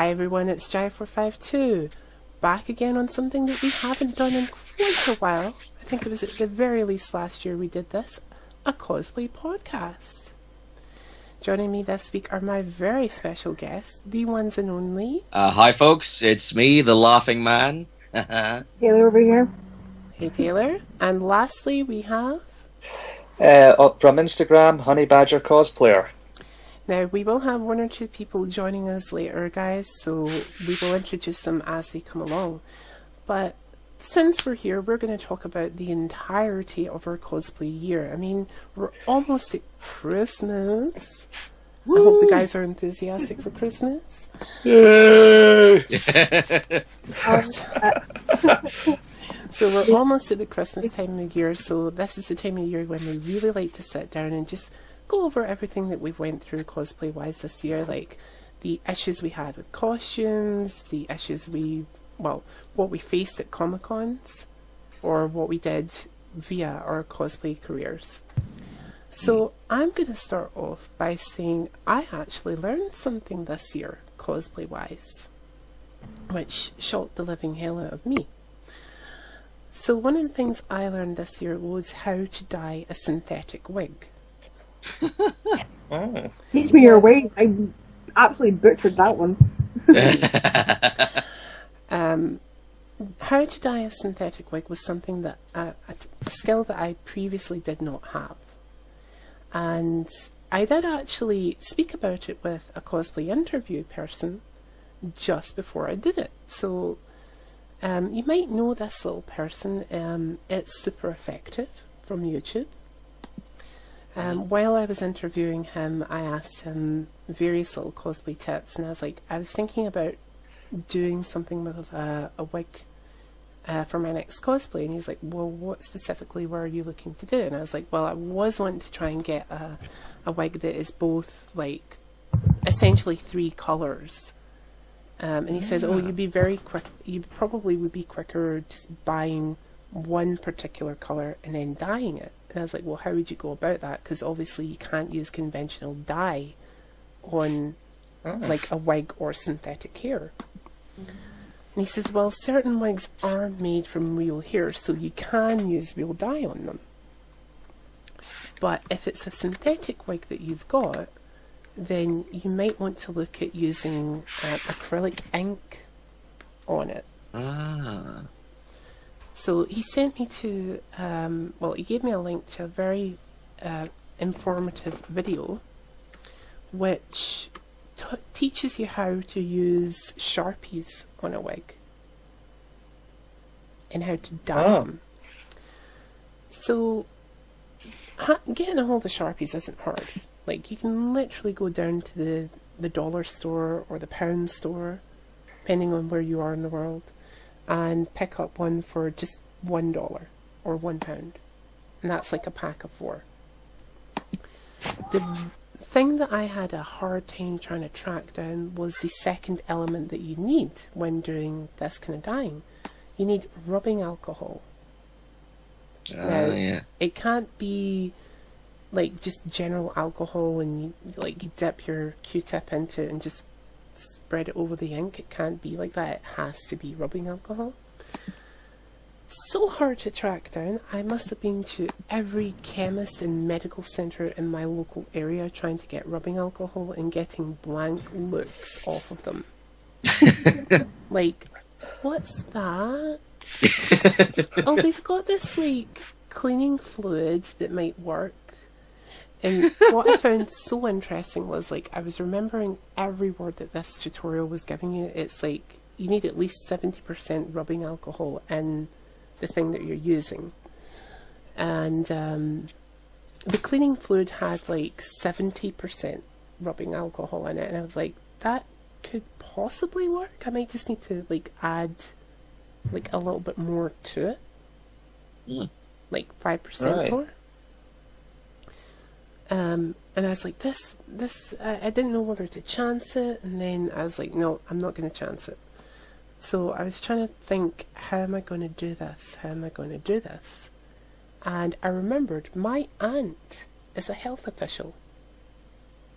Hi everyone, it's Jai452, back again on something that we haven't done in quite a while. I think it was at the very least last year we did this, a cosplay podcast. Joining me this week are my very special guests, the ones and only... Hi folks, it's me, the Laughing Man. Taylor over here. Hey Taylor. And lastly we have... Up from Instagram, Honey Badger Cosplayer. Now, we will have one or two people joining us later, guys, so we will introduce them as they come along. But since we're here, we're going to talk about the entirety of our cosplay year. I mean, we're almost at Christmas. Woo! I hope the guys are enthusiastic for Christmas. Yay! So we're almost at the Christmas time of the year, so this is the time of year when we really like to sit down and just go over everything that we've went through cosplay-wise this year, like the issues we had with costumes, the issues what we faced at Comic-Cons, or what we did via our cosplay careers. So I'm going to start off by saying I actually learned something this year, cosplay-wise, which shocked the living hell out of me. So one of the things I learned this year was how to dye a synthetic wig. Teach me your way. I absolutely butchered that one. How to dye a synthetic wig was something that a skill that I previously did not have, and I did actually speak about it with a cosplay interview person just before I did it. So you might know this little person. It's super effective from YouTube. While I was interviewing him, I asked him various little cosplay tips, and I was thinking about doing something with a wig for my next cosplay, and he's like, well, what specifically were you looking to do? And I was like, well, I was wanting to try and get a wig that is both, like, essentially 3 colours. And he says, oh, you'd be very quick, you probably would be quicker just buying one particular colour and then dyeing it. And I was like, well, how would you go about that? Because obviously you can't use conventional dye on like a wig or synthetic hair. And he says, well, certain wigs are made from real hair, so you can use real dye on them. But if it's a synthetic wig that you've got, then you might want to look at using acrylic ink on it. So he sent me to, he gave me a link to a very informative video which teaches you how to use Sharpies on a wig and how to dye them. So getting a hold of Sharpies isn't hard. Like, you can literally go down to the dollar store or the pound store, depending on where you are in the world, and pick up one for just $1 or £1, and that's like a pack of 4. The thing that I had a hard time trying to track down was the second element that you need when doing this kind of dyeing. You need rubbing alcohol. Now, it can't be like just general alcohol and you dip your Q-tip into it and just spread it over the ink. It can't be like that. It has to be rubbing alcohol. So hard to track down. I must have been to every chemist and medical centre in my local area trying to get rubbing alcohol and getting blank looks off of them. Like, what's that? Oh, they've got this like cleaning fluid that might work. And what I found so interesting was, like, I was remembering every word that this tutorial was giving you. It's like, you need at least 70% rubbing alcohol in the thing that you're using. And the cleaning fluid had like 70% rubbing alcohol in it. And I was like, that could possibly work. I might just need to like add like a little bit more to it. Like 5% more. And I was like, this, I didn't know whether to chance it, and then I was like, no, I'm not going to chance it. So I was trying to think, how am I going to do this? How am I going to do this? And I remembered my aunt is a health official.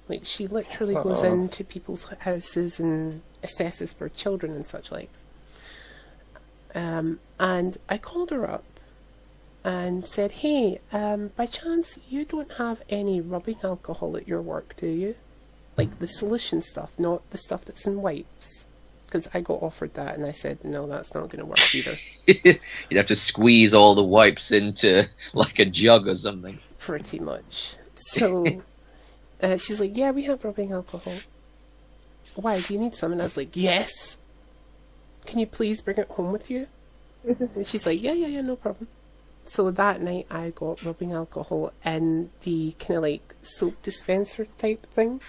Like, she literally goes into people's houses and assesses for children and such likes. And I called her up and said, hey, by chance, you don't have any rubbing alcohol at your work, do you? Like the solution stuff, not the stuff that's in wipes. Because I got offered that and I said, no, that's not going to work either. You'd have to squeeze all the wipes into like a jug or something. Pretty much. So she's like, yeah, we have rubbing alcohol. Why, do you need some? And I was like, yes. Can you please bring it home with you? And she's like, yeah, no problem. So that night I got rubbing alcohol in the kind of like soap dispenser type thing.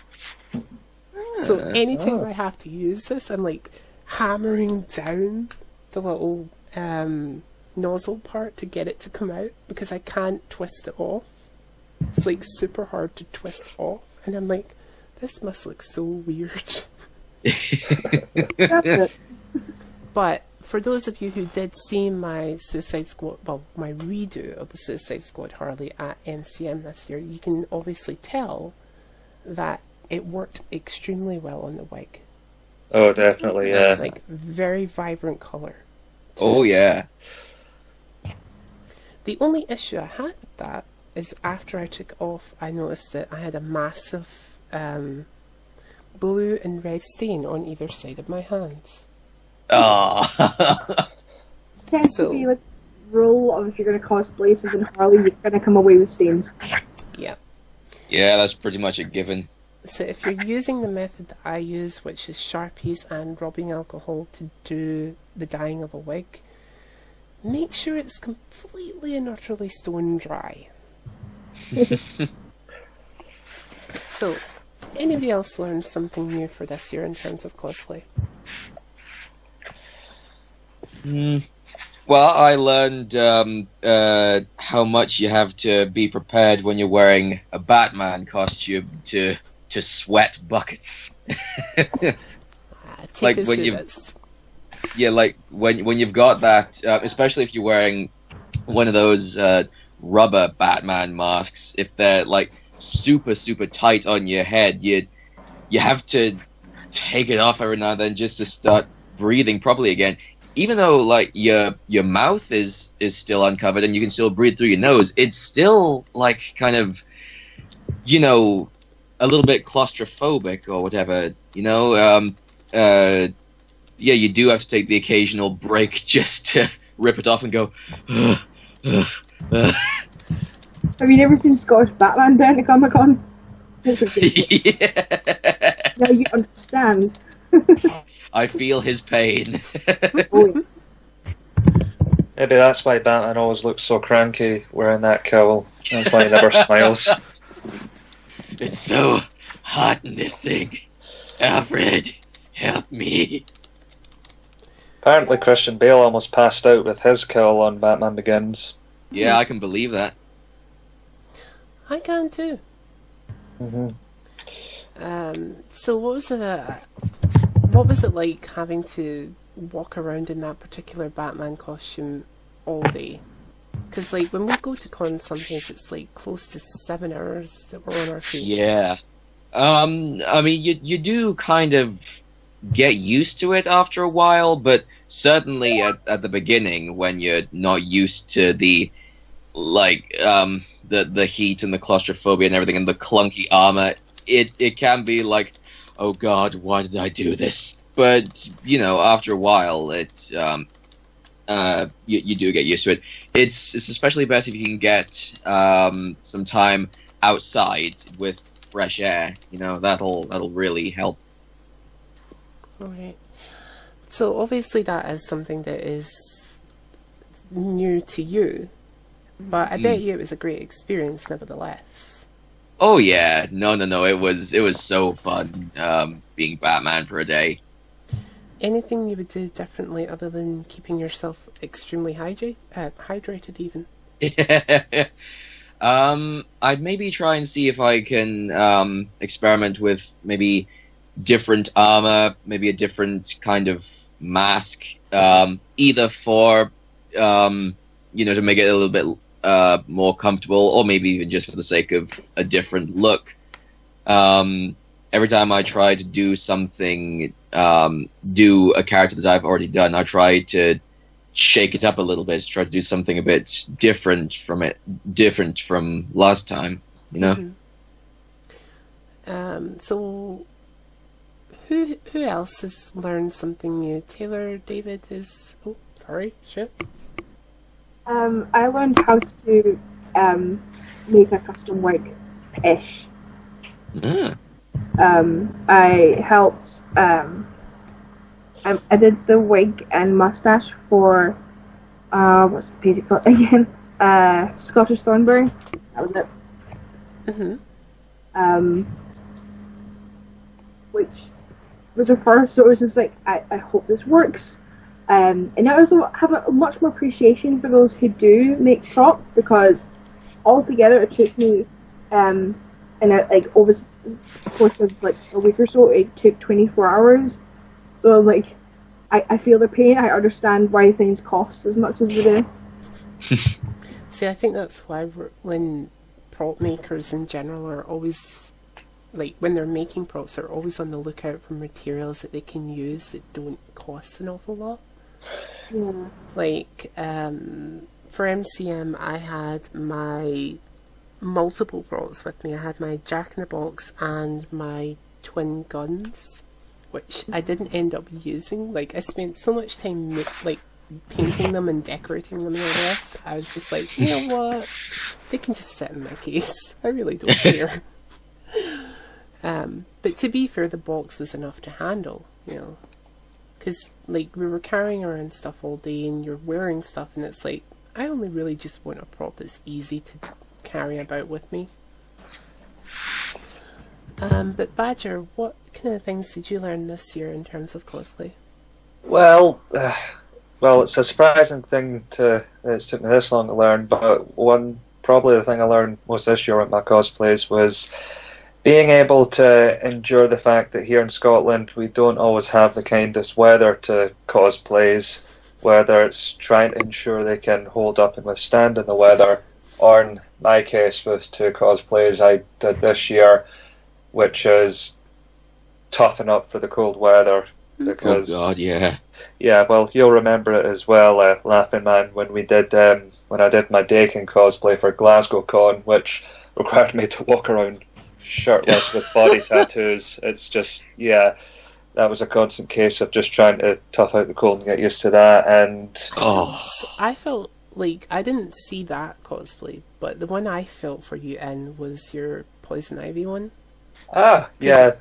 So anytime I have to use this, I'm like hammering down the little nozzle part to get it to come out because I can't twist it off. It's like super hard to twist off. And I'm like, this must look so weird. That's it. But for those of you who did see my Suicide Squad, well, my redo of the Suicide Squad Harley at MCM this year, you can obviously tell that it worked extremely well on the wig. Oh, definitely, yeah. Like, very vibrant colour. Oh yeah. The only issue I had with that is after I took it off, I noticed that I had a massive blue and red stain on either side of my hands. Oh. It tends to be like rule of if you're going to cosplay something Harley, you're going to come away with stains. Yeah. Yeah, that's pretty much a given. So if you're using the method that I use, which is Sharpies and rubbing alcohol to do the dyeing of a wig, make sure it's completely and utterly stone dry. So, anybody else learned something new for this year in terms of cosplay? Well, I learned how much you have to be prepared when you're wearing a Batman costume to sweat buckets. Take Like us when through you- this. Yeah, like when you've got that, especially if you're wearing one of those rubber Batman masks, if they're like super tight on your head, you have to take it off every now and then just to start breathing properly again. Even though like your mouth is still uncovered and you can still breathe through your nose, it's still like kind of, you know, a little bit claustrophobic or whatever, you know. Yeah, you do have to take the occasional break just to rip it off and go. Have you never seen Scottish Batman down at Comic Con? It's ridiculous. Yeah. Now you understand. I feel his pain. Oh, yeah. Maybe that's why Batman always looks so cranky wearing that cowl. That's why he never smiles. It's so hot in this thing. Alfred, help me. Apparently Christian Bale almost passed out with his cowl on Batman Begins. Yeah, I can believe that. I can too. Hmm. So what was it like having to walk around in that particular Batman costume all day? Because like when we go to con, sometimes it's like close to 7 hours that we're on our feet. Yeah. I mean, you do kind of get used to it after a while, but certainly at the beginning when you're not used to the like the heat and the claustrophobia and everything and the clunky armor, it can be like, oh god, why did I do this? But you know, after a while, it you do get used to it. It's especially best if you can get some time outside with fresh air. You know, that'll really help. Right. So obviously that is something that is new to you, but I bet you it was a great experience nevertheless. Oh yeah, no, it was so fun being Batman for a day. Anything you would do differently other than keeping yourself extremely hydrated even? I'd maybe try and see if I can experiment with maybe different armor, maybe a different kind of mask, either for you know, to make it a little bit more comfortable, or maybe even just for the sake of a different look. every time I try to do something, do a character that I've already done, I try to shake it up a little bit, try to do something a bit different from last time, you know? So who else has learned something new? Taylor, David is... Oh, sorry, shit. I learned how to make a custom wig-ish. I helped. I did the wig and mustache for what's the beauty called again? Scottish Thornberry. That was it. Which was a first, so it was just like I hope this works. And I also have a much more appreciation for those who do make props, because altogether it took me and over the course of like a week or so, it took 24 hours. So like I feel the pain. I understand why things cost as much as they do. See, I think that's why when prop makers in general are always, like, when they're making props, they're always on the lookout for materials that they can use that don't cost an awful lot. Yeah. Like, for MCM, I had my multiple props with me. I had my Jack-in-the-Box and my twin guns, which I didn't end up using. Like, I spent so much time, painting them and decorating them and all this. I was just like, you know what? They can just sit in my case. I really don't care. But to be fair, the box was enough to handle, you know. Because, like, we were carrying around stuff all day and you're wearing stuff, and it's like, I only really just want a prop that's easy to carry about with me. But Badger, what kind of things did you learn this year in terms of cosplay? Well, it's a surprising thing it's took me this long to learn, but probably the thing I learned most this year with my cosplays was being able to endure the fact that here in Scotland we don't always have the kindest weather to cosplays, whether it's trying to ensure they can hold up and withstand in the weather, or in my case with 2 cosplays I did this year, which is toughen up for the cold weather. Because, oh God, yeah. Yeah, well, you'll remember it as well, Laughing Man, when I did my Dakin cosplay for Glasgow Con, which required me to walk around shirtless with body tattoos. It's just, yeah, that was a constant case of just trying to tough out the cold and get used to that. And I felt like I didn't see that cosplay, but the one I felt for you in was your Poison Ivy one. Yeah.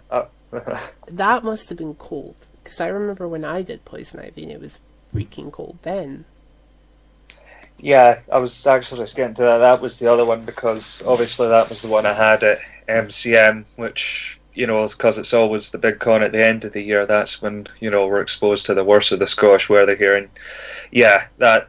That must have been cold, because I remember when I did Poison Ivy and it was freaking cold then. Yeah, I was actually just getting to that. That was the other one, because obviously that was the one I had at MCM, which, you know, because it's always the big con at the end of the year, that's when, you know, we're exposed to the worst of the Scottish weather here. And yeah, that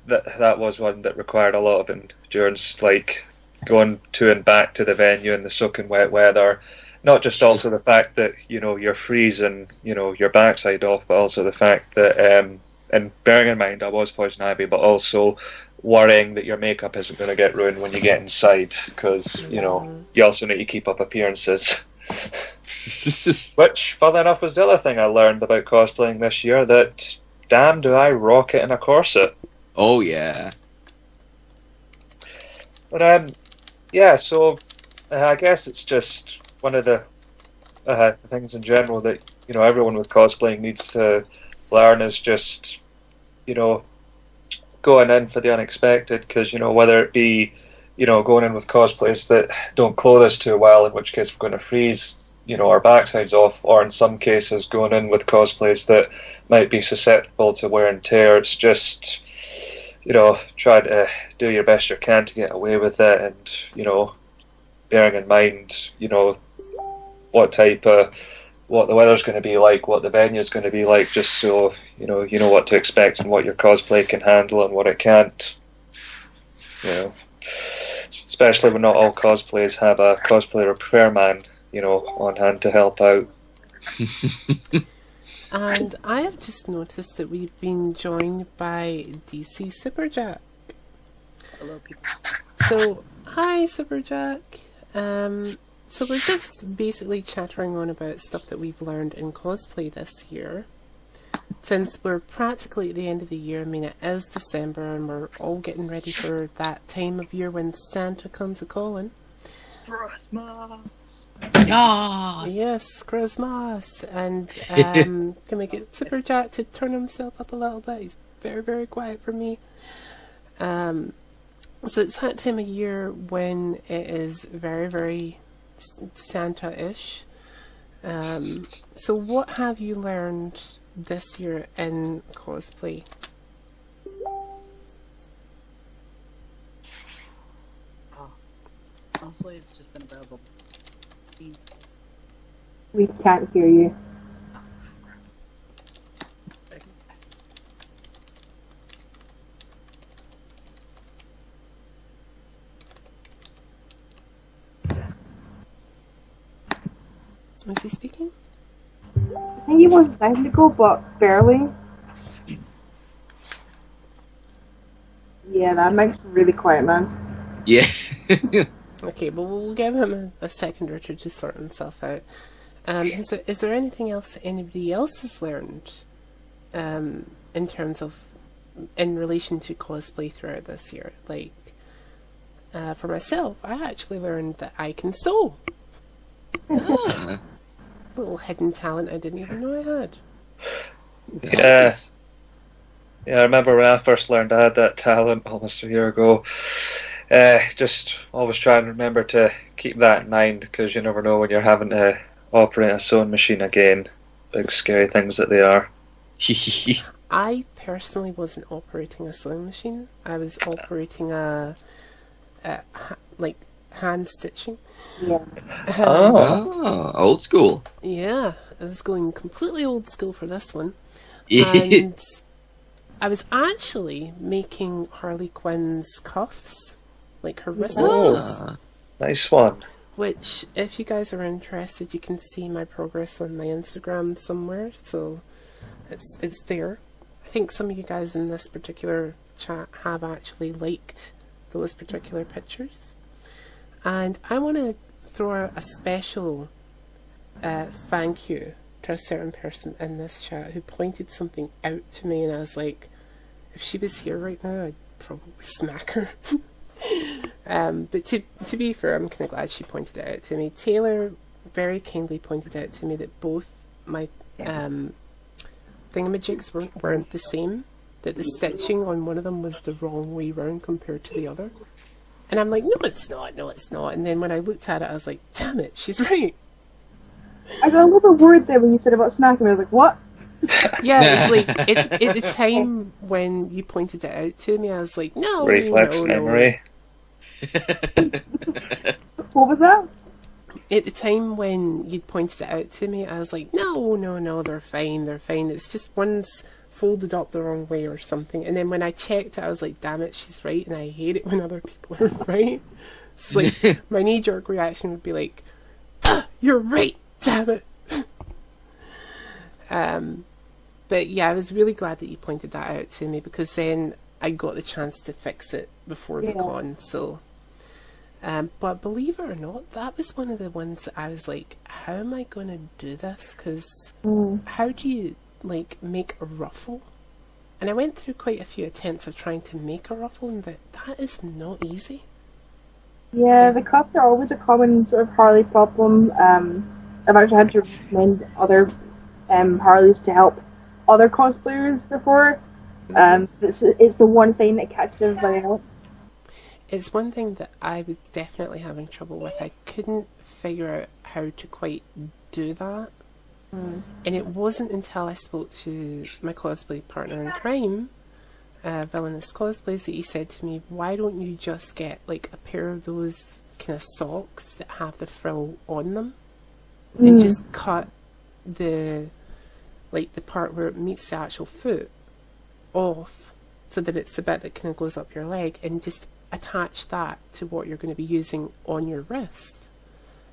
was one that required a lot of endurance, like going to and back to the venue in the soaking wet weather. Not just also the fact that, you know, you're freezing, you know, your backside off, but also the fact that, and bearing in mind I was Poison Ivy, but also worrying that your makeup isn't going to get ruined when you get inside, because, you know, you also need to keep up appearances. Which, further enough, was the other thing I learned about cosplaying this year, that damn do I rock it in a corset. Oh, yeah. But, yeah, so I guess it's just one of the things in general that, you know, everyone with cosplaying needs to learn is just, you know, going in for the unexpected, because, you know, whether it be, you know, going in with cosplays that don't clothe us too well, in which case we're going to freeze, you know, our backsides off, or in some cases going in with cosplays that might be susceptible to wear and tear. It's just, you know, try to do your best you can to get away with it, and, you know, bearing in mind, you know, what the weather's going to be like, what the venue's going to be like, just so, you know what to expect and what your cosplay can handle and what it can't. You know, especially when not all cosplays have a cosplayer repairman, you know, on hand to help out. And I have just noticed that we've been joined by DC Superjack. Hello, people. So, hi, Superjack. So we're just basically chattering on about stuff that we've learned in cosplay this year. Since we're practically at the end of the year, I mean, it is December and we're all getting ready for that time of year when Santa comes a-calling. Christmas. Yes. Yes, Christmas. And can we get Super Jack to turn himself up a little bit? He's very, very quiet for me. So it's that time of year when it is very, very Santa-ish. So what have you learned this year in cosplay? Honestly, it's just been available. We can't hear you. Is he speaking? I think he was a second ago, but barely. Yeah, that makes really quiet, man. Yeah. Okay, but we'll give him a second or two to sort himself out. Is there anything else that anybody else has learned in terms of, in relation to cosplay throughout this year? Like, for myself, I actually learned that I can sew. Ah. Little hidden talent I didn't even know I had. Yeah. Yeah, I remember when I first learned I had that talent almost a year ago. Just always try and remember to keep that in mind, because you never know when you're having to operate a sewing machine again. Big scary things that they are. I personally wasn't operating a sewing machine. I was operating like hand stitching. Yeah. Oh, old school. Yeah, I was going completely old school for this one. Yeah. And I was actually making Harley Quinn's cuffs, like her wrist cuffs. Ah. Nice one. Which, if you guys are interested, you can see my progress on my Instagram somewhere. So it's there. I think some of you guys in this particular chat have actually liked those particular pictures. And I want to throw out a special thank you to a certain person in this chat who pointed something out to me, and I was like, if she was here right now, I'd probably smack her. But to be fair, I'm kind of glad she pointed it out to me. Taylor very kindly pointed out to me that both my thingamajigs weren't the same, that the stitching on one of them was the wrong way round compared to the other. And I'm like, no, it's not. And then when I looked at it, I was like, damn it, she's right. I got a little bit worried there when you said about snacking. I was like, what? Yeah, it's like, at the time when you pointed it out to me, I was like, no, Reflex no. memory. What was that? At the time when you'd pointed it out to me, I was like, no, they're fine. It's just one's folded up the wrong way or something. And then when I checked it, I was like, damn it, she's right. And I hate it when other people are right. It's like, my knee-jerk reaction would be like, you're right, damn it. But yeah, I was really glad that you pointed that out to me, because then I got the chance to fix it before the con. So, but believe it or not, that was one of the ones that I was like, how am I going to do this? Because how do you like make a ruffle? And I went through quite a few attempts of trying to make a ruffle, and that is not easy. Yeah, the cuffs are always a common sort of Harley problem. I've actually had to recommend other Harleys to help other cosplayers before. It's the one thing that catches everybody out. It's one thing that I was definitely having trouble with. I couldn't figure out how to quite do that. And it wasn't until I spoke to my cosplay partner in crime, Villainous Cosplays, that he said to me, why don't you just get like a pair of those kind of socks that have the frill on them and just cut the part where it meets the actual foot off, so that it's the bit that kind of goes up your leg, and just attach that to what you're going to be using on your wrist.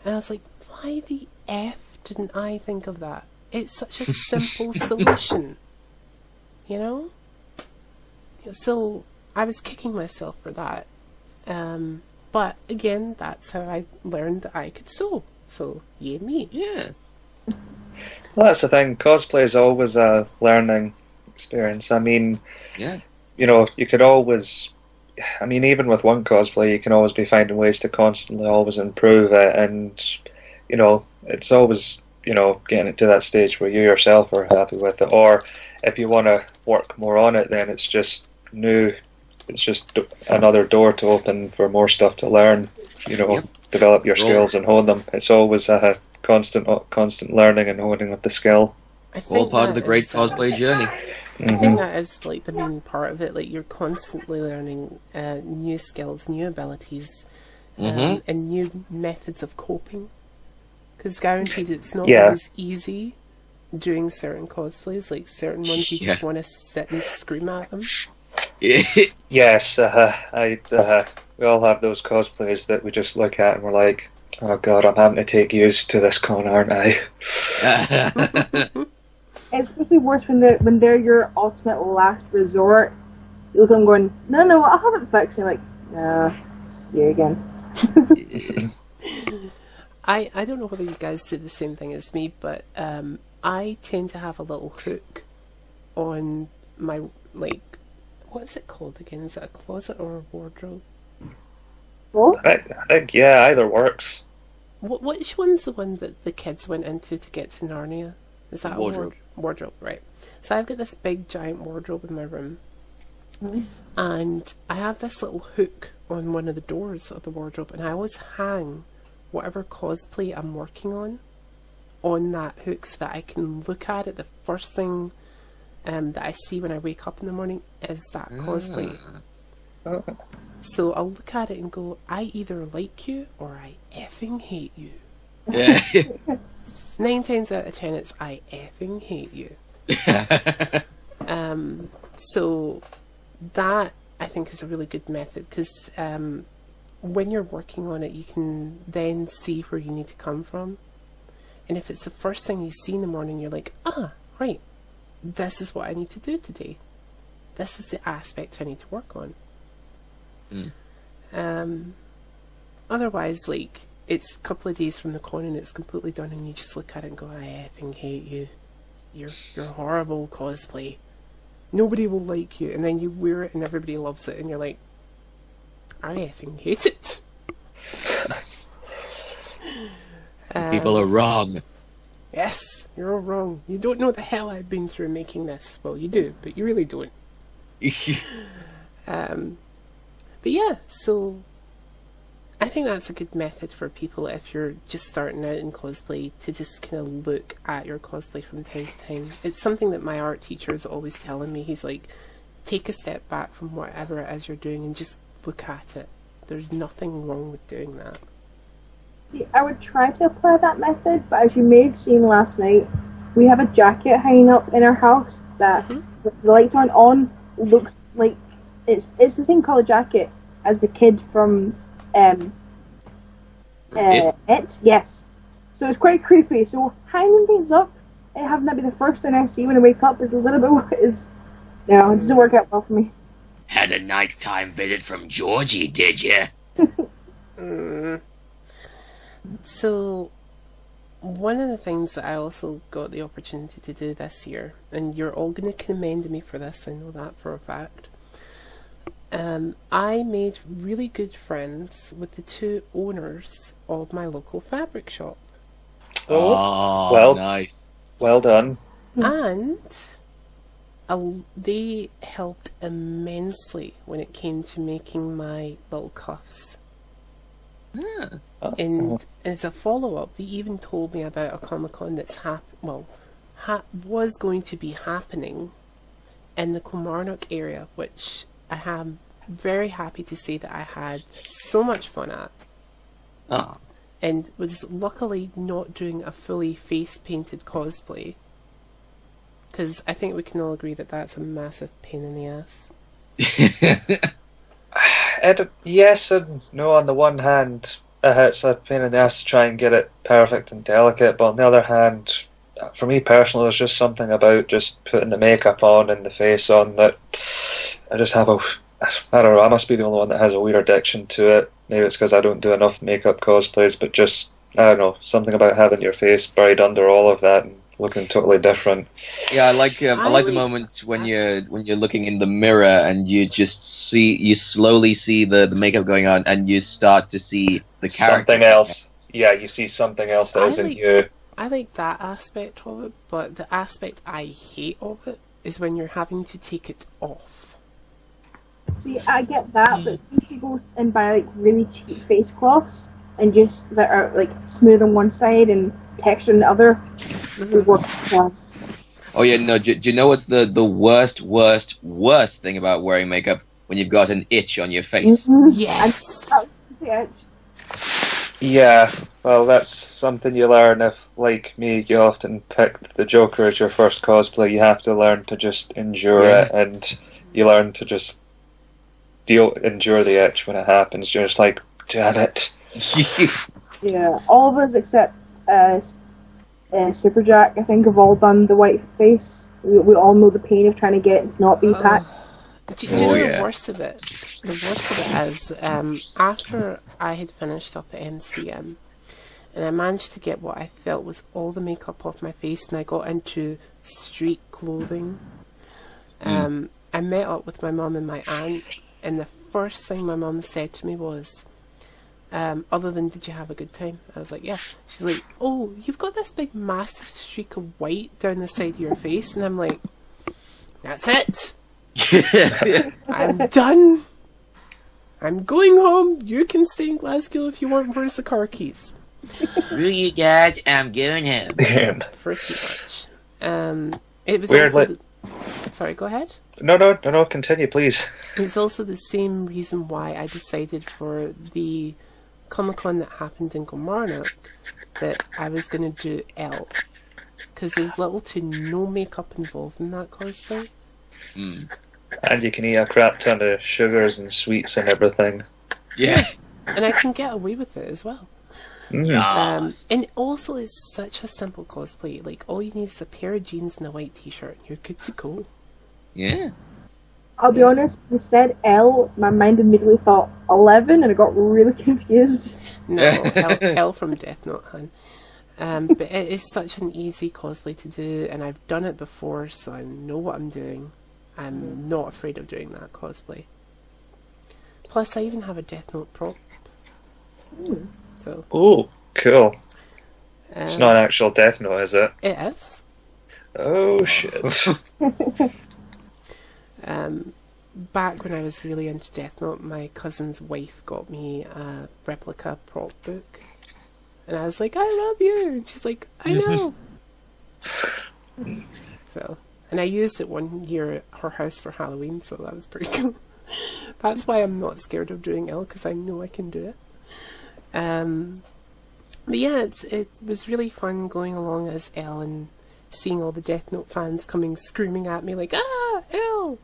And I was like, why the F didn't I think of that? It's such a simple solution, you know? So I was kicking myself for that. But again, that's how I learned that I could sew. So, yay me. Yeah. Well, that's the thing. Cosplay is always a learning experience. I mean, Yeah. You could always. I mean, even with one cosplay, you can always be finding ways to constantly always improve it, and it's always getting it to that stage where you yourself are happy with it. Or if you want to work more on it, then it's just new. It's just another door to open for more stuff to learn. Yep. Develop your skills and hone them. It's always a constant learning and honing of the skill. I think All part of that the great is, cosplay journey. I think that is like the main part of it. Like you're constantly learning new skills, new abilities, and new methods of coping. Because guaranteed, it's not always easy doing certain cosplays. Like certain ones, you just want to sit and scream at them. Yes, we all have those cosplays that we just look at and we're like, oh god, I'm having to take used to this con, aren't I? It's especially worse when they're your ultimate last resort. You look at them going, no, I'll have it fixed. And you're like, nah, it's you again. I don't know whether you guys do the same thing as me, but I tend to have a little hook on my, like, what is it called again? Is it a closet or a wardrobe? What? I think, yeah, either works. Which one's the one that the kids went into to get to Narnia? Is that Wardrobe. a wardrobe? Right. So I've got this big giant wardrobe in my room. And I have this little hook on one of the doors of the wardrobe, and I always hang whatever cosplay I'm working on that hook so that I can look at it. The first thing that I see when I wake up in the morning is that cosplay. So I'll look at it and go, I either like you or I effing hate you. Yeah. 9 times out of 10 it's I effing hate you. So that I think is a really good method, because when you're working on it you can then see where you need to come from, and if it's the first thing you see in the morning you're like, right, this is what I need to do today, this is the aspect I need to work on. Otherwise, like, it's a couple of days from the con and it's completely done and you just look at it and go, I effing hate you, you're horrible cosplay, nobody will like you, and then you wear it and everybody loves it and you're like, I effing hate it. People are wrong. Yes, you're all wrong. You don't know the hell I've been through making this. Well, you do, but you really don't. But yeah, so I think that's a good method for people if you're just starting out in cosplay, to just kind of look at your cosplay from time to time. It's something that my art teacher is always telling me. He's like, take a step back from whatever it is you're doing and just look at it. There's nothing wrong with doing that. See, I would try to apply that method, but as you may have seen last night, we have a jacket hanging up in our house that, with the lights aren't on, looks like it's the same colour jacket as the kid from It. Yes. So it's quite creepy. So hanging things up and having that be the first thing I see when I wake up is a little bit it doesn't work out well for me. Had a nighttime visit from Georgie, did you? So, one of the things that I also got the opportunity to do this year, and you're all going to commend me for this, I know that for a fact, I made really good friends with the 2 owners of my local fabric shop. Oh, well, nice. Well done. And they helped immensely when it came to making my little cuffs. And as a follow-up, they even told me about a Comic-Con that's was going to be happening in the Kilmarnock area, which I am very happy to say that I had so much fun at. And was luckily not doing a fully face-painted cosplay, because I think we can all agree that that's a massive pain in the ass. Yes and no. On the one hand, it's a pain in the ass to try and get it perfect and delicate, but on the other hand, for me personally, there's just something about just putting the makeup on and the face on that I just have I don't know, I must be the only one that has a weird addiction to it. Maybe it's because I don't do enough makeup cosplays, but just, I don't know, something about having your face buried under all of that and looking totally different. Yeah, I like the moment when you're looking in the mirror and you slowly see the makeup going on and you start to see the character. Something else. Yeah, you see something else that isn't you. I like that aspect of it, but the aspect I hate of it is when you're having to take it off. See, I get that, but if you go and buy like really cheap face cloths and just that are like smooth on one side and texture on the other, it works well. Oh yeah, no. Do you know what's the worst thing about wearing makeup? When you've got an itch on your face. Yes. Yeah, well, that's something you learn if, like me, you often picked the Joker as your first cosplay. You have to learn to just endure it, and you learn to just endure the itch when it happens. You're just like, damn it. Yeah, all of us except Superjack, I think, have all done the white face. We all know the pain of trying to get not be packed. Do you know the worst of it? The worst of it is, after I had finished up at MCM, and I managed to get what I felt was all the makeup off my face, and I got into street clothing. I met up with my mum and my aunt, and the first thing my mum said to me was, other than, did you have a good time? I was like, yeah. She's like, oh, you've got this big massive streak of white down the side of your face. And I'm like, that's it. I'm done. I'm going home. You can stay in Glasgow if you want. Where's the car keys? Screw you guys, I'm going home. Pretty much. It was Weirdly. Sorry, go ahead. No, continue, please. It's also the same reason why I decided for the Comic-Con that happened in Kilmarnock that I was going to do L. Because there's little to no makeup involved in that cosplay. And you can eat a crap ton of sugars and sweets and everything. Yeah. And I can get away with it as well. And also it's such a simple cosplay. Like, all you need is a pair of jeans and a white t-shirt and you're good to go. Yeah. I'll be honest, when you said L, my mind immediately thought 11 and I got really confused. No, L from Death Note, hun. But it is such an easy cosplay to do, and I've done it before, so I know what I'm doing. I'm not afraid of doing that cosplay. Plus, I even have a Death Note prop. So. Oh, cool. It's not an actual Death Note, is it? It is. Oh, shit. Back when I was really into Death Note, my cousin's wife got me a replica prop book. And I was like, I love you! And she's like, I know! So, and I used it one year at her house for Halloween, so that was pretty cool. That's why I'm not scared of doing L, because I know I can do it. But yeah, it was really fun going along as L and seeing all the Death Note fans coming screaming at me like, ah, L!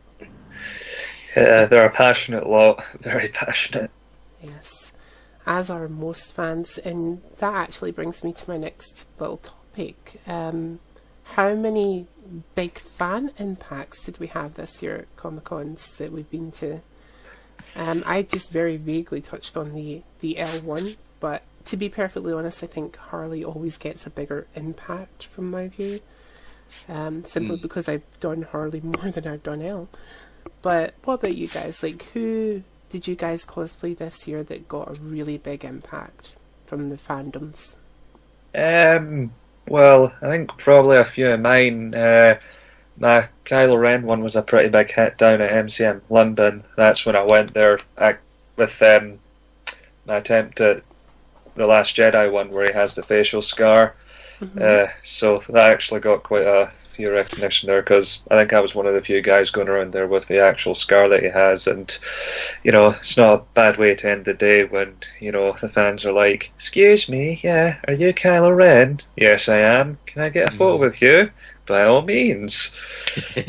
Yeah, they're a passionate lot. Very passionate. Yes, as are most fans. And that actually brings me to my next little topic. How many big fan impacts did we have this year at Comic-Cons that we've been to? I just very vaguely touched on the L1, but to be perfectly honest, I think Harley always gets a bigger impact from my view. Simply because I've done Harley more than I've done L. But what about you guys? Like, who did you guys cosplay this year that got a really big impact from the fandoms? Well, I think probably a few of mine. My Kylo Ren one was a pretty big hit down at MCM London. That's when I went there with my attempt at the Last Jedi one where he has the facial scar. So that actually got quite a few recognition there because I think I was one of the few guys going around there with the actual scar that he has, and you know, it's not a bad way to end the day when, you know, the fans are like, excuse me, yeah, are you Kylo Ren? Yes, I am. Can I get a photo with you? By all means.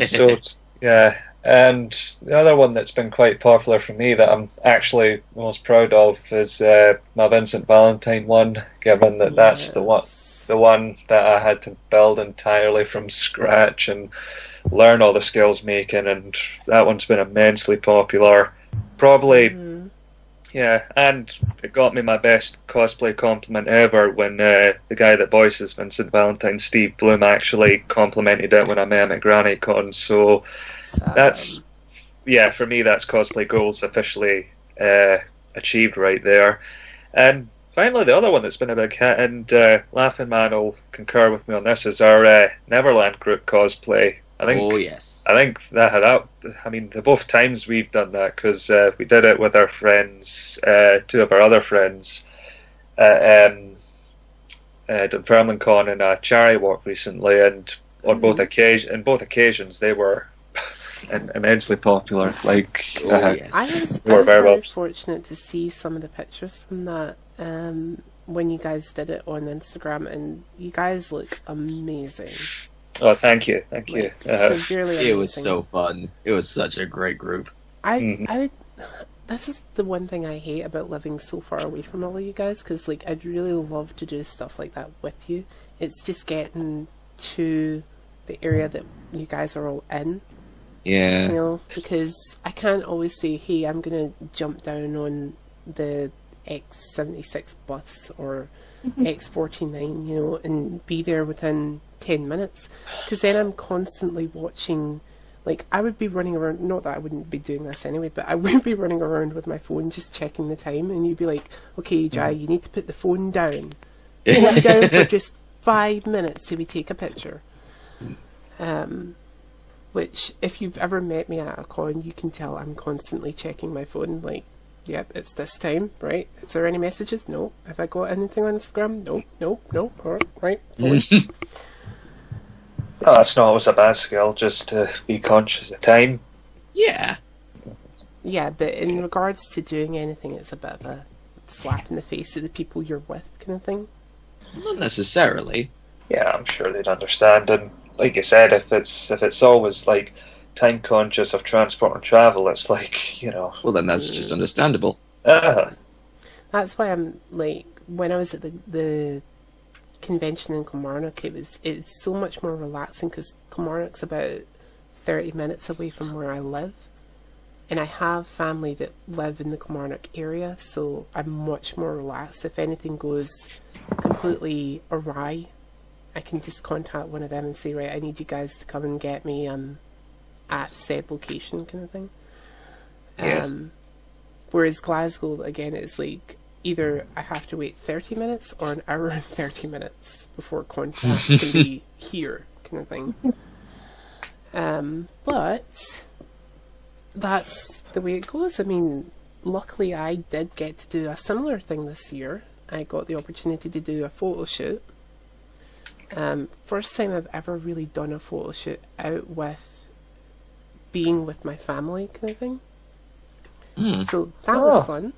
So yeah. And the other one that's been quite popular for me that I'm actually most proud of is my Vincent Valentine one, given that that's the one that I had to build entirely from scratch and learn all the skills making, and that one's been immensely popular. probably, yeah, and it got me my best cosplay compliment ever when the guy that voices Vincent Valentine, Steve Bloom, actually complimented it when I met him at GrannyCon. So that's, yeah, for me, that's cosplay goals officially achieved right there. And finally, the other one that's been a big hit, and Laughing Man will concur with me on this, is our Neverland group cosplay. I think, oh yes. I think that I mean, the both times we've done that, because we did it with our friends, two of our other friends, Dunfermline Con and a charity walk recently, and on both occasions they were immensely popular. Like, yes. I was very very fortunate to see some of the pictures from that when you guys did it on Instagram, and you guys look amazing. Oh, thank you. Severely amazing. It was so fun. It was such a great group. This is the one thing I hate about living so far away from all of you guys, because like I'd really love to do stuff like that with you. It's just getting to the area that you guys are all in. Yeah. You know, because I can't always say, hey, I'm going to jump down on the X76 bus or X49, you know, and be there within 10 minutes. Because then I'm constantly watching, like, I would be running around, not that I wouldn't be doing this anyway, but I would be running around with my phone just checking the time, and you'd be like, okay, Jai, you need to put the phone down. Put it down for just 5 minutes till we take a picture. Which, if you've ever met me at a con, you can tell I'm constantly checking my phone, like, yep, it's this time, right? Is there any messages? No. Have I got anything on Instagram? No. All right, fine. Oh, that's not always a bad skill, just to be conscious of time. Yeah. Yeah, but in regards to doing anything, it's a bit of a slap in the face of the people you're with kind of thing. Not necessarily. Yeah, I'm sure they'd understand. And like you said, if it's always like time conscious of transport and travel, it's like, you know. Well, then that's just understandable. That's why I'm like, when I was at the convention in Kilmarnock, it's so much more relaxing, because Kilmarnock's about 30 minutes away from where I live, and I have family that live in the Kilmarnock area, so I'm much more relaxed. If anything goes completely awry, I can just contact one of them and say, right, I need you guys to come and get me at said location, kind of thing. Yes. Whereas Glasgow, again, it's like either I have to wait 30 minutes or an hour and 30 minutes before contacts can be here, kind of thing. But that's the way it goes. I mean, luckily I did get to do a similar thing this year. I got the opportunity to do a photo shoot. First time I've ever really done a photo shoot out with being with my family, kind of thing. So that was fun.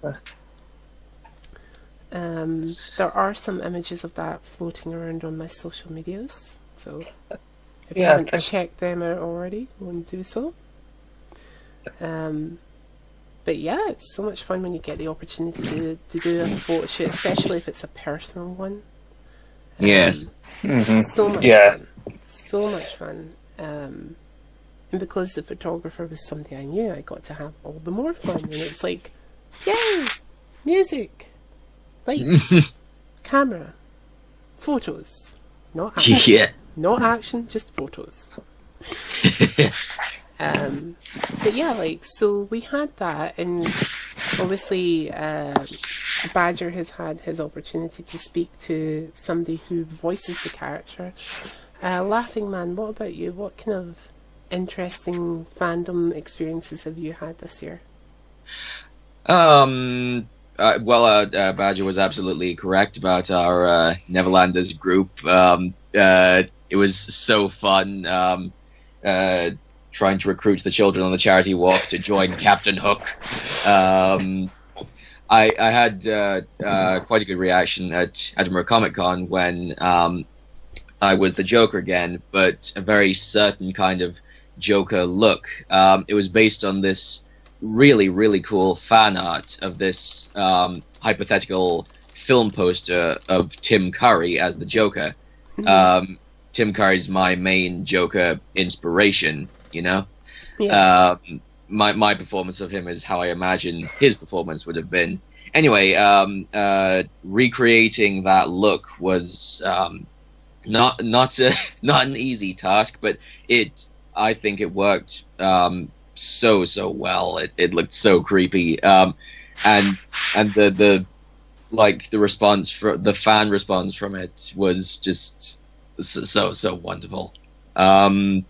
There are some images of that floating around on my social medias, so if you haven't checked them out already, go and do so. But yeah, it's so much fun when you get the opportunity to do a photo shoot, especially if it's a personal one. Yes. So much fun. So much fun. And because the photographer was somebody I knew, I got to have all the more fun. And it's like, yay! Music! Lights! Camera! Photos! Not action. Yeah. Not action, just photos. But yeah, like, so we had that, and obviously Badger has had his opportunity to speak to somebody who voices the character. Laughing Man, what about you? What kind of interesting fandom experiences have you had this year? Badger was absolutely correct about our Neverlanders group. It was so fun trying to recruit the children on the charity walk to join Captain Hook. I had quite a good reaction at Edinburgh Comic Con when I was the Joker again, but a very certain kind of Joker look. It was based on this really, really cool fan art of this hypothetical film poster of Tim Curry as the Joker. Tim Curry's my main Joker inspiration, you know? Yeah. my performance of him is how I imagine his performance would have been. Anyway, recreating that look was not not an easy task, but I think it worked so well. It looked so creepy, and the like the fan response from it was just so wonderful. And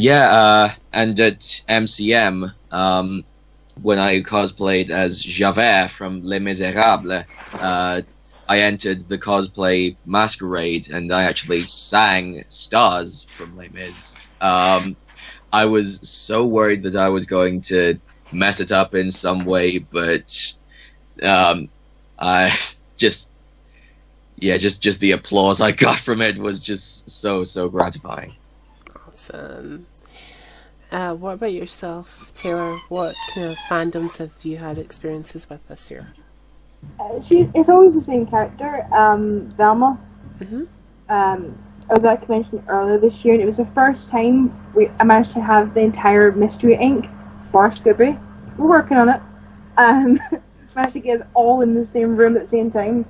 yeah, and at MCM, when I cosplayed as Javert from Les Miserables, I entered the cosplay masquerade, and I actually sang Stars from Les Mis. I was so worried that I was going to mess it up in some way, but I just the applause I got from it was just so gratifying. Awesome. What about yourself, Taylor? What kind of fandoms have you had experiences with this year? It's always the same character, Velma. Mm-hmm. As I mentioned earlier this year, and it was the first time I managed to have the entire mystery ink for Scooby. We're working on it. Managed to get us all in the same room at the same time.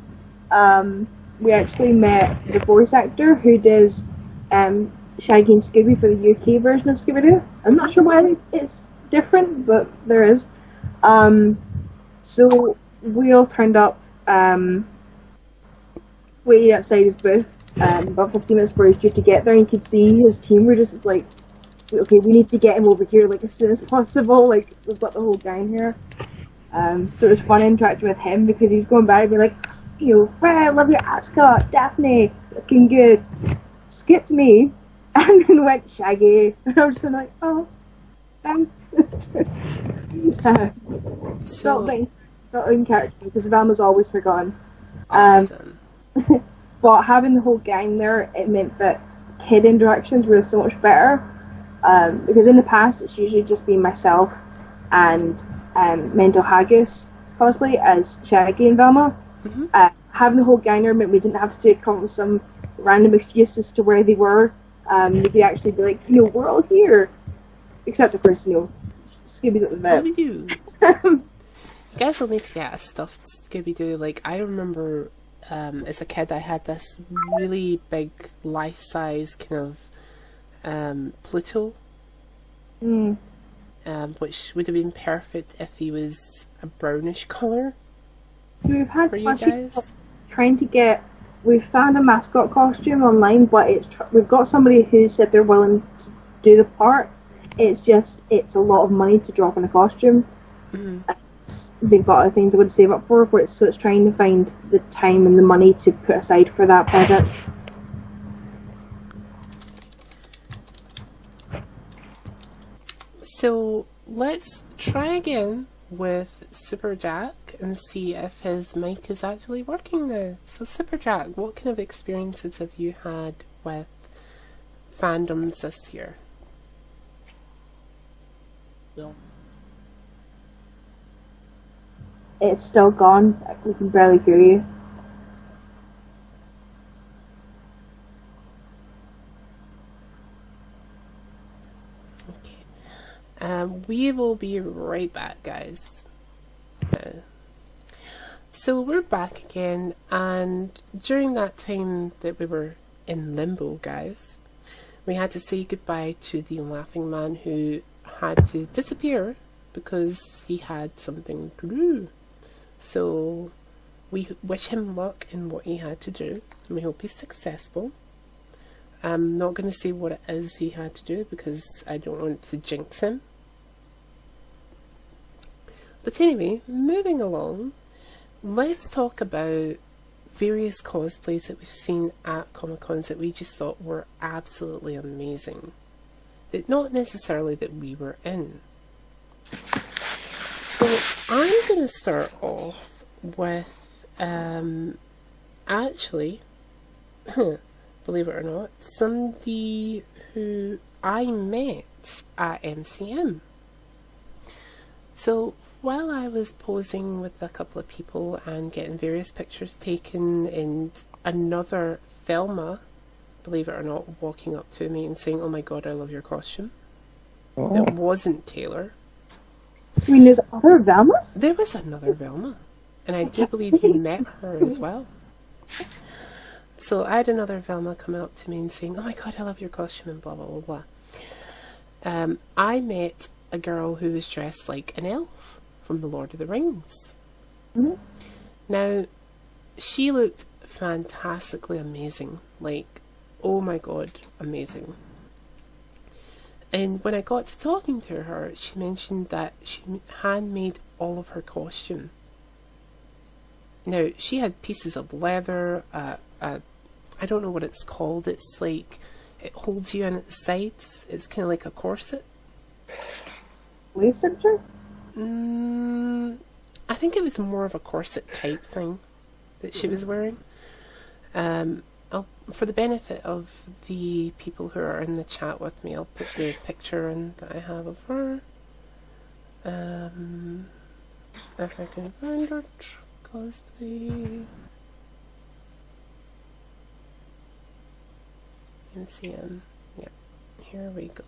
We actually met the voice actor who does Shaggy and Scooby for the UK version of Scooby-Doo. I'm not sure why it's different, but there is. So we all turned up, waiting outside his booth, about 15 minutes before he was due to get there, and you could see his team were just like, okay, we need to get him over here like as soon as possible, like we've got the whole gang here. So it was fun interacting with him because he was going by and be like, Fred, I love your ascot, Daphne, looking good. Skipped me, and then went Shaggy, and I was just like, oh, thanks. Felt in character because Velma's always forgotten. Awesome. But having the whole gang there, it meant that kid interactions were so much better. Because in the past, it's usually just been myself and Mendel Haggis cosplay as Shaggy and Velma. Mm-hmm. Having the whole gang there meant we didn't have to come up with some random excuse as to where they were. You could actually be like, we're all here. Except of course, Scooby's at the vet. Scooby-Doo. I guess I'll need to get a stuffed Scooby-Doo. Like, I remember as a kid I had this really big life-size kind of Pluto. Which would have been perfect if he was a brownish colour. So we've had for you guys. We've found a mascot costume online, but we've got somebody who said they're willing to do the part. It's a lot of money to drop in a costume. Mm-hmm. They've got other things they would save up for it, so it's trying to find the time and the money to put aside for that project. So let's try again with Super Jack and see if his mic is actually working now. So Super Jack, what kind of experiences have you had with fandoms this year? It's still gone. We can barely hear you. We will be right back, guys. So we're back again, and during that time that we were in limbo, guys, we had to say goodbye to the laughing man who had to disappear because he had something to do. So we wish him luck in what he had to do, and we hope he's successful. I'm not going to say what it is he had to do because I don't want to jinx him. But anyway, moving along, let's talk about various cosplays that we've seen at Comic-Cons that we just thought were absolutely amazing. That not necessarily that we were in. So I'm going to start off with, actually, believe it or not, somebody who I met at MCM. So while I was posing with a couple of people and getting various pictures taken, and another Thelma believe it or not, walking up to me and saying, "Oh my god, I love your costume." Oh. It wasn't Taylor. I mean, there's other Velmas? There was another Velma, and I do believe you met her as well. So I had another Velma coming up to me and saying, "Oh my god, I love your costume," and blah blah blah blah. I met a girl who was dressed like an elf from the Lord of the Rings. Mm-hmm. Now, she looked fantastically amazing. Like, oh my god, amazing. And when I got to talking to her, she mentioned that she handmade all of her costume. Now, she had pieces of leather, I don't know what it's called. It's like, it holds you in at the sides. It's kind of like a corset. Waist cincher? I think it was more of a corset type thing that she was wearing. For the benefit of the people who are in the chat with me, I'll put the picture in that I have of her. If I can find it, cosplay. MCM. Yeah, here we go.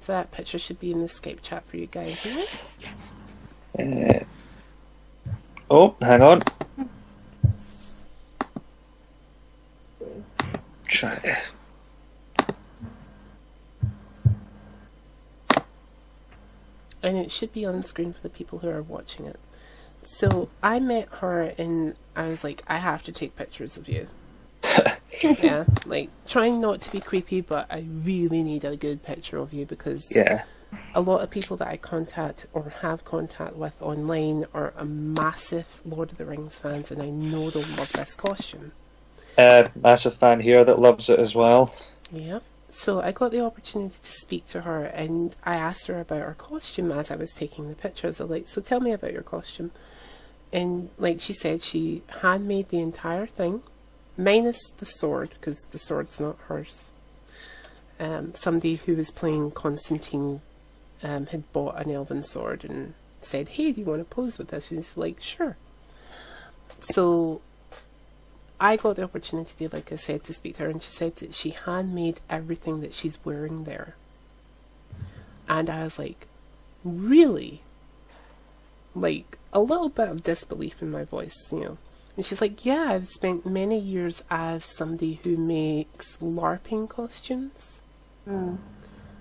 So that picture should be in the Skype chat for you guys, right? Oh, hang on. Try. And it should be on screen for the people who are watching it. So I met her and I was like, I have to take pictures of you. Yeah, like trying not to be creepy, but I really need a good picture of you because a lot of people that I contact or have contact with online are a massive Lord of the Rings fans, and I know they'll love this costume. Massive fan here that loves it as well. Yeah. So I got the opportunity to speak to her, and I asked her about her costume as I was taking the pictures. I was like, so tell me about your costume. And like she said, she handmade the entire thing, minus the sword, because the sword's not hers. Somebody who was playing Constantine had bought an elven sword and said, hey, do you want to pose with this? And she's like, sure. So I got the opportunity, like I said, to speak to her, and she said that she handmade everything that she's wearing there. And I was like, really? Like, a little bit of disbelief in my voice, you know. And she's like, yeah, I've spent many years as somebody who makes LARPing costumes. Mm.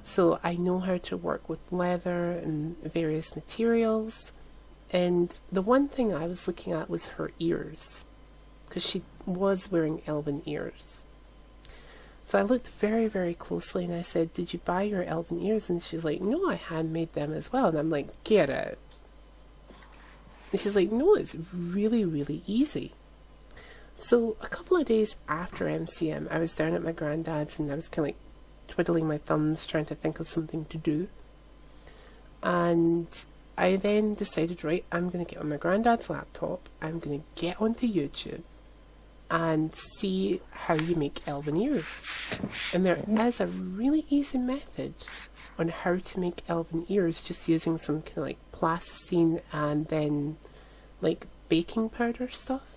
So I know how to work with leather and various materials. And the one thing I was looking at was her ears, because she was wearing elven ears. So I looked very, very closely and I said, did you buy your elven ears? And she's like, no, I handmade them as well. And I'm like, get out. And she's like, no, it's really, really easy. So a couple of days after MCM, I was down at my granddad's and I was kind of like twiddling my thumbs trying to think of something to do. And I then decided, right, I'm going to get on my granddad's laptop, I'm going to get onto YouTube and see how you make elven ears. And there is a really easy method on how to make elven ears just using some kind of like plasticine and then like baking powder stuff,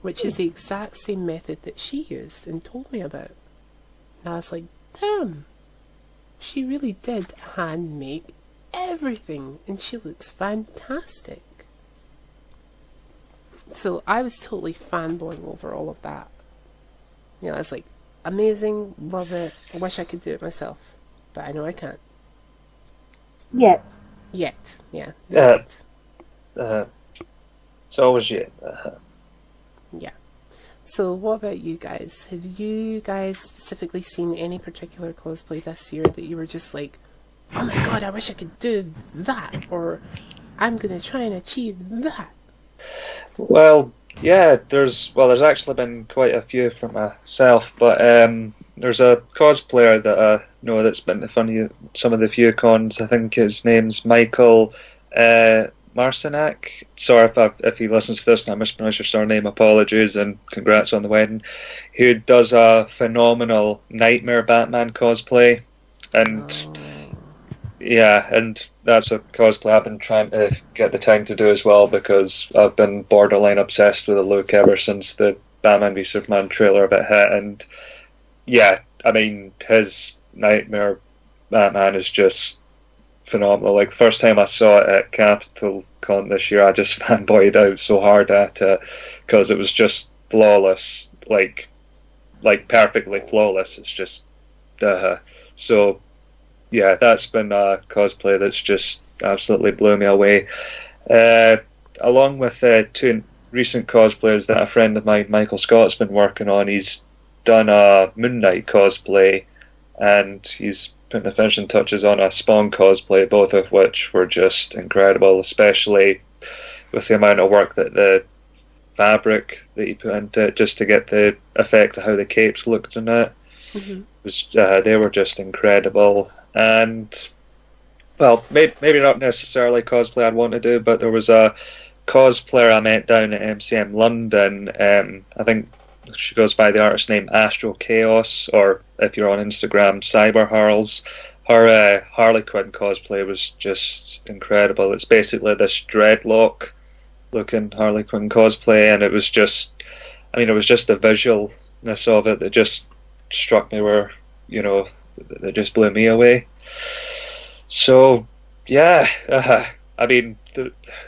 which is the exact same method that she used and told me about. And I was like, damn, she really did hand make everything and she looks fantastic. So I was totally fanboying over all of that. You know, I was like, amazing, love it, I wish I could do it myself. But I know I can't. Yet. Yet, yeah. It's always yet. Yeah. So what about you guys? Have you guys specifically seen any particular cosplay this year that you were just like, oh my god, I wish I could do that, or I'm going to try and achieve that? Well, yeah, there's actually been quite a few for myself, but there's a cosplayer that I know that's been to some of the few cons. I think his name's Michael Marcinak. Sorry if he listens to this and I mispronounce your surname, apologies, and congrats on the wedding. Who does a phenomenal Nightmare Batman cosplay, and yeah, and that's a cosplay I've been trying to get the time to do as well, because I've been borderline obsessed with the look ever since the Batman v Superman trailer of it hit. And yeah, I mean, his Nightmare Batman is just phenomenal. Like, the first time I saw it at Capitol Con this year, I just fanboyed out so hard at it because it was just flawless, like perfectly flawless. It's just so yeah, that's been a cosplay that's just absolutely blew me away. Along with two recent cosplayers that a friend of mine, Michael Scott's been working on. He's done a Moon Knight cosplay, and he's putting the finishing touches on a Spawn cosplay, both of which were just incredible, especially with the amount of work that the fabric that he put into it just to get the effect of how the capes looked in it. They were just incredible. And, well, maybe not necessarily cosplay I'd want to do, but there was a cosplayer I met down at MCM London. I think she goes by the artist name Astro Chaos, or if you're on Instagram, Cyber Hurls. Her Harley Quinn cosplay was just incredible. It's basically this dreadlock looking Harley Quinn cosplay, and it was just the visualness of it that just struck me where, that just blew me away. So yeah, I mean,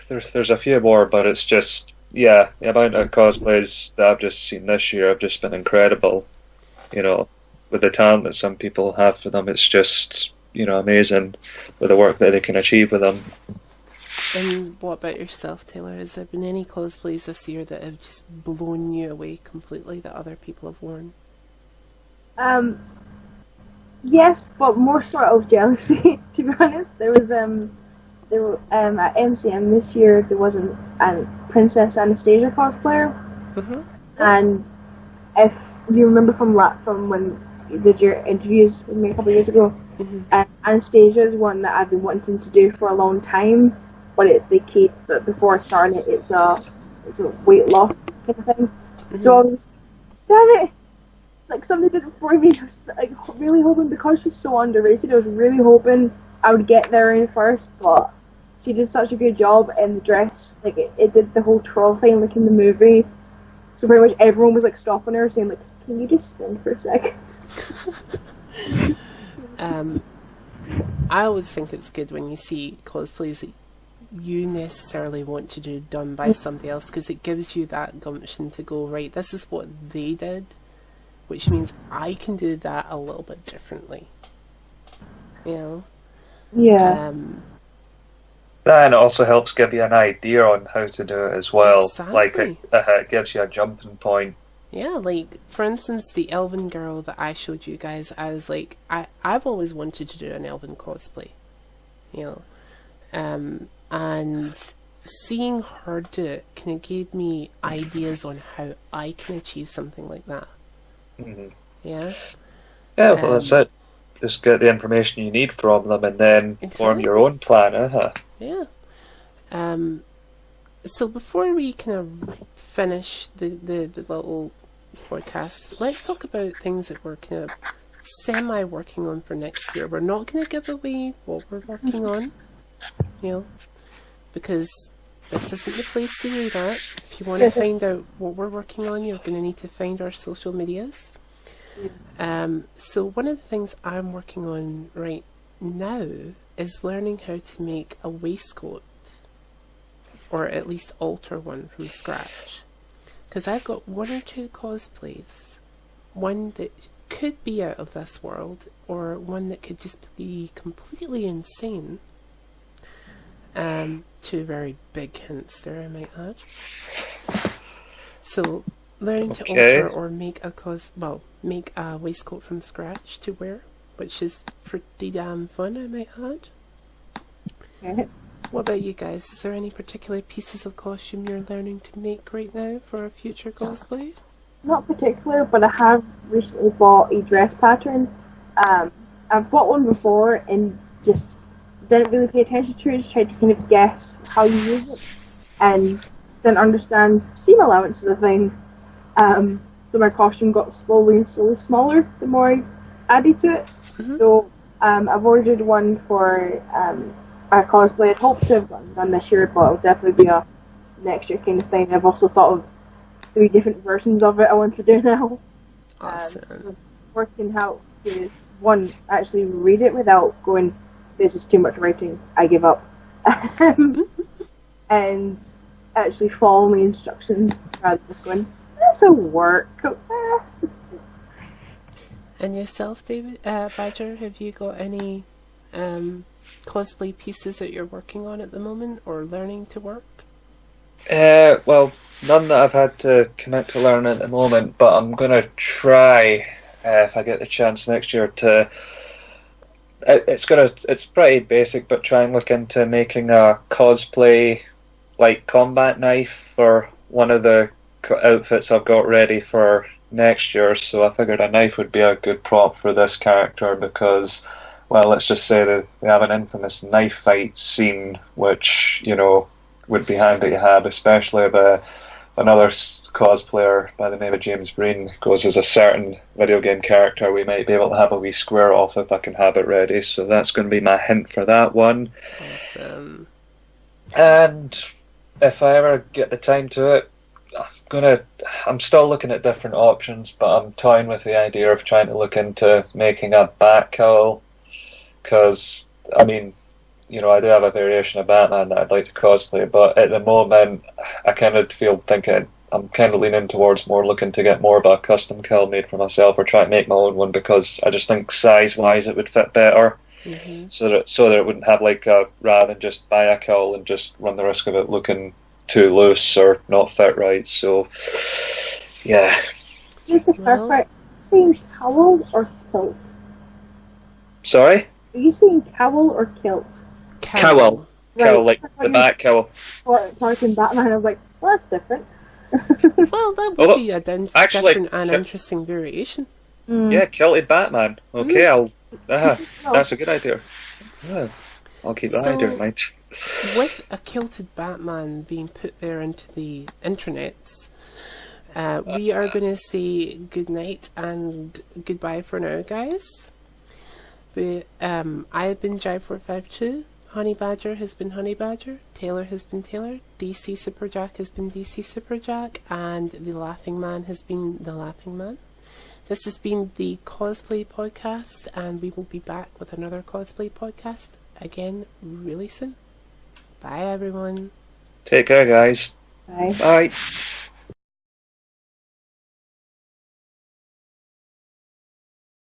there's a few more, but it's just, yeah, the amount of cosplays that I've just seen this year have just been incredible. With the talent that some people have for them, it's just, amazing with the work that they can achieve with them. And what about yourself, Taylor? Has there been any cosplays this year that have just blown you away completely that other people have worn? Yes, but more sort of jealousy, to be honest. At MCM this year, there was a Princess Anastasia cosplayer, and if you remember from when you did your interviews with me a couple of years ago, Anastasia is one that I've been wanting to do for a long time, but before starting it, it's a weight loss kind of thing. So I was, damn it! Like, somebody did it for me. I was really hoping, because she's so underrated, I was really hoping I would get there in first, but she did such a good job in the dress. Like, it did the whole twirl thing, like in the movie. So pretty much everyone was stopping her, saying can you just spin for a second? I always think it's good when you see cosplays that you necessarily want to do done by somebody else, because it gives you that gumption to go, right, this is what they did, which means I can do that a little bit differently. Yeah. And it also helps give you an idea on how to do it as well. Exactly. It gives you a jumping point. Yeah, for instance, the Elven girl that I showed you guys, I was I've always wanted to do an Elven cosplay. And seeing her do it kind of gave me ideas on how I can achieve something like that. Yeah. Yeah, well, that's it. Just get the information you need from them, and then form your own plan. Yeah. So before we kind of finish the little podcast, let's talk about things that we're kind of semi-working on for next year. We're not going to give away what we're working on, because this isn't the place to do that. If you want to find out what we're working on, you're going to need to find our social medias. So one of the things I'm working on right now is learning how to make a waistcoat, or at least alter one from scratch. Because I've got one or two cosplays, one that could be out of this world, or one that could just be completely insane. Two very big hints there, I might add. So, learning to alter or make a waistcoat from scratch to wear, which is pretty damn fun, I might add. What about you guys? Is there any particular pieces of costume you're learning to make right now for a future cosplay? Not particular, but I have recently bought a dress pattern. I've bought one before and just didn't really pay attention to it, just tried to kind of guess how you use it, and didn't understand seam allowance is a thing. So my costume got slowly smaller the more I added to it. So I've ordered one for a cosplay I'd hoped to have done this year, but it'll definitely be a next year kind of thing. I've also thought of 3 different versions of it I want to do now. Awesome. Working how to, one, actually read it without going, this is too much writing, I give up. And actually follow the instructions rather than just going, this'll work. And yourself, David Badger, have you got any cosplay pieces that you're working on at the moment or learning to work? Well, none that I've had to commit to learn at the moment, but I'm going to try, if I get the chance next year, to... It's pretty basic, but try and look into making a cosplay, like, combat knife for one of the outfits I've got ready for next year, so I figured a knife would be a good prop for this character because, well, let's just say that we have an infamous knife fight scene, which, you know, would be handy to have, especially if another cosplayer by the name of James Breen goes as a certain video game character. We might be able to have a wee square off if I can have it ready, so that's going to be my hint for that one. Awesome. And if I ever get the time to it, I'm still looking at different options, but I'm toying with the idea of trying to look into making a bat cowl, because, I mean, you know, I do have a variation of Batman that I'd like to cosplay, but at the moment, I kind of I'm kind of leaning towards more looking to get more of a custom cowl made for myself or try to make my own one, because I just think size-wise it would fit better. Mm-hmm. So that it wouldn't have rather than just buy a cowl and just run the risk of it looking too loose or not fit right. So yeah. Here's the first part. Are you saying cowl or kilt? Sorry? Are you saying cowl or kilt? Cowl. Right. Cowl, like the bat cowl. Talking Batman, I was like, well, that's different. Well, that would be a different and ki- interesting variation. Yeah, kilted Batman. Okay, that's a good idea. Yeah, I'll keep that idea in mind. With a kilted Batman being put there into the intranets, we are going to say good night and goodbye for now, guys. But I have been Jive452. Honey Badger has been Honey Badger. Taylor has been Taylor. DC Superjack has been DC Superjack. And the Laughing Man has been the Laughing Man. This has been the Cosplay Podcast, and we will be back with another Cosplay Podcast again really soon. Bye, everyone. Take care, guys. Bye. Bye.